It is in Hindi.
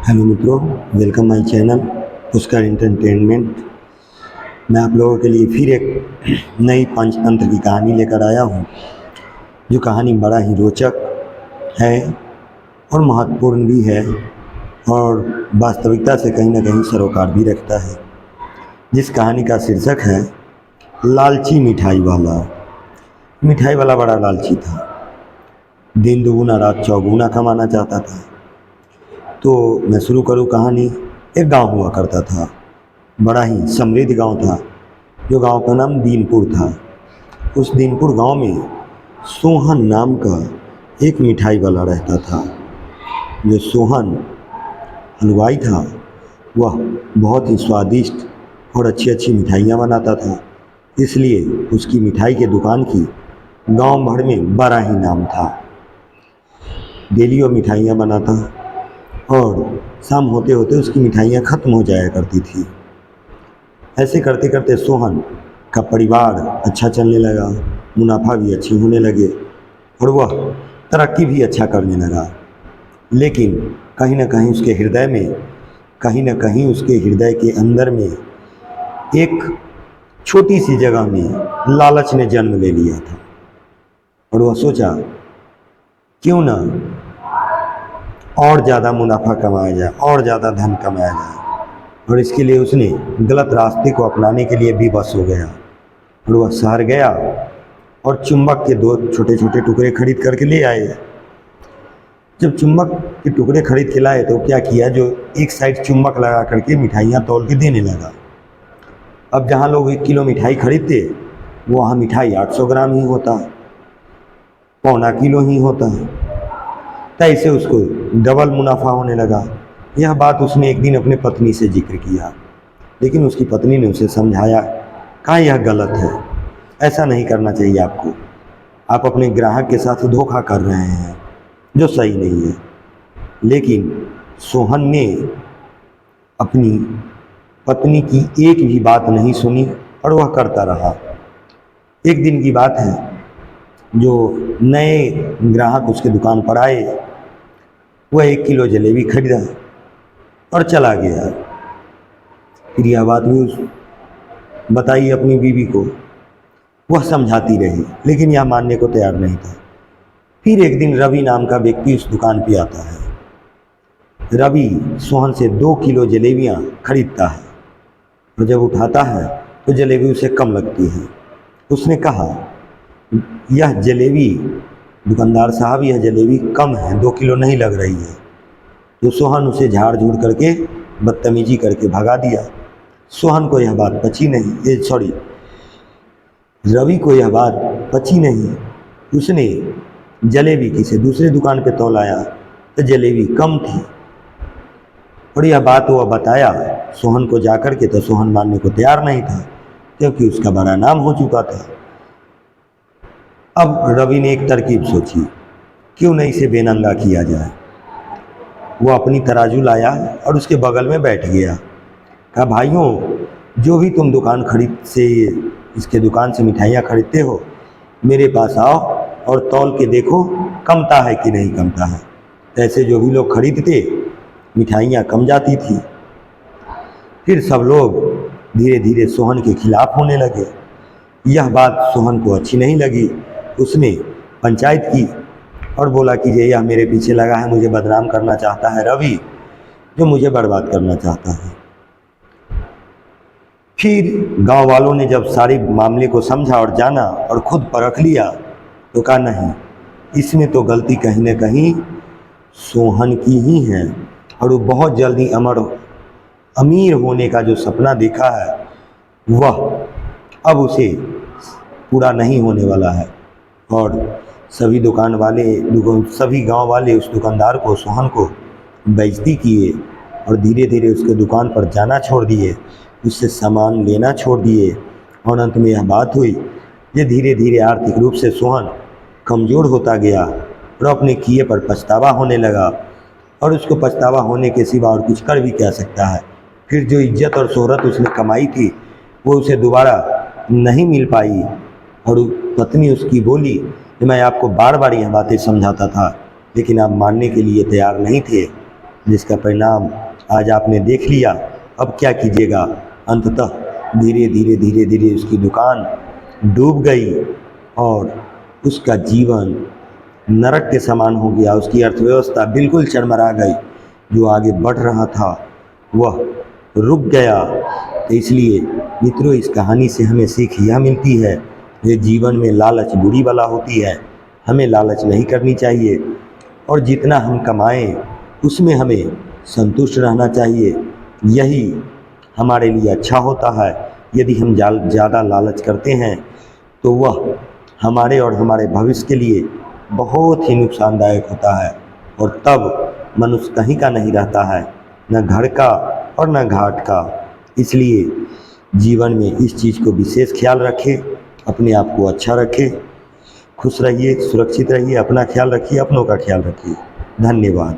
हेलो मित्रों, welcome my channel Pushkar entertainment. मैं आप लोगों के लिए फिर एक नई पंचतंत्र की कहानी लेकर आया हूँ, जो कहानी बड़ा ही रोचक है और महत्वपूर्ण भी है और वास्तविकता से कहीं ना कहीं सरोकार भी रखता है। जिस कहानी का शीर्षक है लालची मिठाई वाला। मिठाई वाला बड़ा लालची था, दिन दुगुना रात चौगुना कमाना चाहता था। तो मैं शुरू करूँ कहानी। एक गांव हुआ करता था, बड़ा ही समृद्ध गांव था, जो गांव का नाम दीनपुर था। उस दीनपुर गांव में सोहन नाम का एक मिठाई वाला रहता था। जो सोहन हलवाई था, वह बहुत ही स्वादिष्ट और अच्छी अच्छी मिठाइयाँ बनाता था। इसलिए उसकी मिठाई के दुकान की गांव भर में बड़ा ही नाम था। डेली वो मिठाइयाँ बनाता और शाम होते होते उसकी मिठाइयाँ ख़त्म हो जाया करती थी। ऐसे करते करते सोहन का परिवार अच्छा चलने लगा, मुनाफा भी अच्छे होने लगे और वह तरक्की भी अच्छा करने लगा। लेकिन कहीं ना कहीं उसके हृदय में, कहीं ना कहीं उसके हृदय के अंदर में एक छोटी सी जगह में लालच ने जन्म ले लिया था और वह सोचा क्यों ना और ज़्यादा मुनाफा कमाया जाए, और ज़्यादा धन कमाया जाए। और इसके लिए उसने गलत रास्ते को अपनाने के लिए विवश हो गया और वह शहर गया और चुंबक के 2 छोटे छोटे टुकड़े खरीद करके ले आए। जब चुंबक के टुकड़े खरीद के लाए तो क्या किया, जो एक साइड चुंबक लगा करके मिठाइयाँ तौल के देने लगा। अब जहाँ लोग 1 किलो मिठाई खरीदते, वहाँ मिठाई 800 ग्राम ही होता, पौना किलो ही होता। तैसे उसको डबल मुनाफा होने लगा। यह बात उसने एक दिन अपने पत्नी से जिक्र किया, लेकिन उसकी पत्नी ने उसे समझाया, कहा यह गलत है, ऐसा नहीं करना चाहिए आपको, आप अपने ग्राहक के साथ धोखा कर रहे हैं, जो सही नहीं है। लेकिन सोहन ने अपनी पत्नी की एक भी बात नहीं सुनी और वह करता रहा। एक दिन की बात है, जो नए ग्राहक उसके दुकान पर आए, वह 1 किलो जलेबी खरीदा और चला गया। फिर यह बात भी बताई अपनी बीवी को, वह समझाती रही, लेकिन यह मानने को तैयार नहीं था। फिर एक दिन रवि नाम का व्यक्ति उस दुकान पे आता है। रवि सोहन से 2 किलो जलेबियाँ खरीदता है और जब उठाता है तो जलेबी उसे कम लगती है। उसने कहा, यह जलेबी दुकानदार साहब, यह जलेबी कम है, 2 किलो नहीं लग रही है। तो सोहन उसे झाड़ झूड़ करके बदतमीजी करके भगा दिया। सोहन को यह बात पची नहीं, रवि को यह बात पची नहीं। उसने जलेबी किसी दूसरे दुकान पे तौलाया तो जलेबी कम थी और यह बात वह बताया सोहन को जाकर के, तो सोहन मानने को तैयार नहीं था, क्योंकि उसका बड़ा नाम हो चुका था। अब रवि ने एक तरकीब सोची, क्यों नहीं इसे बेनंगा किया जाए। वो अपनी तराजू लाया और उसके बगल में बैठ गया। कहा, भाइयों, जो भी तुम इसके दुकान से मिठाइयाँ खरीदते हो, मेरे पास आओ और तौल के देखो कमता है कि नहीं कमता है। ऐसे जो भी लोग खरीदते, मिठाइयाँ कम जाती थी। फिर सब लोग धीरे धीरे सोहन के खिलाफ होने लगे। यह बात सोहन को अच्छी नहीं लगी। उसने पंचायत की और बोला कि यह मेरे पीछे लगा है, मुझे बदनाम करना चाहता है रवि, जो मुझे बर्बाद करना चाहता है। फिर गांव वालों ने जब सारे मामले को समझा और जाना और खुद परख लिया, तो कहा, नहीं, इसमें तो गलती कहीं ना कहीं सोहन की ही है और वो बहुत जल्दी अमीर होने का जो सपना देखा है, वह अब उसे पूरा नहीं होने वाला है। और सभी सभी गांव वाले उस दुकानदार को, सोहन को बेइज्जती किए और धीरे धीरे उसके दुकान पर जाना छोड़ दिए, उससे सामान लेना छोड़ दिए। और अंत में यह बात हुई, ये धीरे धीरे आर्थिक रूप से सोहन कमज़ोर होता गया और अपने किए पर पछतावा होने लगा। और उसको पछतावा होने के सिवा और कुछ कर भी क्या सकता है। फिर जो इज्जत और शोहरत उसने कमाई थी, वो उसे दोबारा नहीं मिल पाई। और पत्नी उसकी बोली कि मैं आपको बार बार यह बातें समझाता था, लेकिन आप मानने के लिए तैयार नहीं थे। जिसका परिणाम आज आपने देख लिया। अब क्या कीजिएगा, अंततः धीरे धीरे धीरे धीरे उसकी दुकान डूब गई और उसका जीवन नरक के समान हो गया। उसकी अर्थव्यवस्था बिल्कुल चरमरा गई। जो आगे बढ़ रहा था वह रुक गया। तो इसलिए मित्रों, इस कहानी से हमें सीख यह मिलती है कि जीवन में लालच बुरी बला होती है। हमें लालच नहीं करनी चाहिए और जितना हम कमाएं उसमें हमें संतुष्ट रहना चाहिए। यही हमारे लिए अच्छा होता है। यदि हम ज़्यादा लालच करते हैं तो वह हमारे और हमारे भविष्य के लिए बहुत ही नुकसानदायक होता है और तब मनुष्य कहीं का नहीं रहता है, न घर का और न घाट का। इसलिए जीवन में इस चीज़ को विशेष ख्याल रखें, अपने आप को अच्छा रखें, खुश रहिए, सुरक्षित रहिए, अपना ख्याल रखिए, अपनों का ख्याल रखिए। धन्यवाद।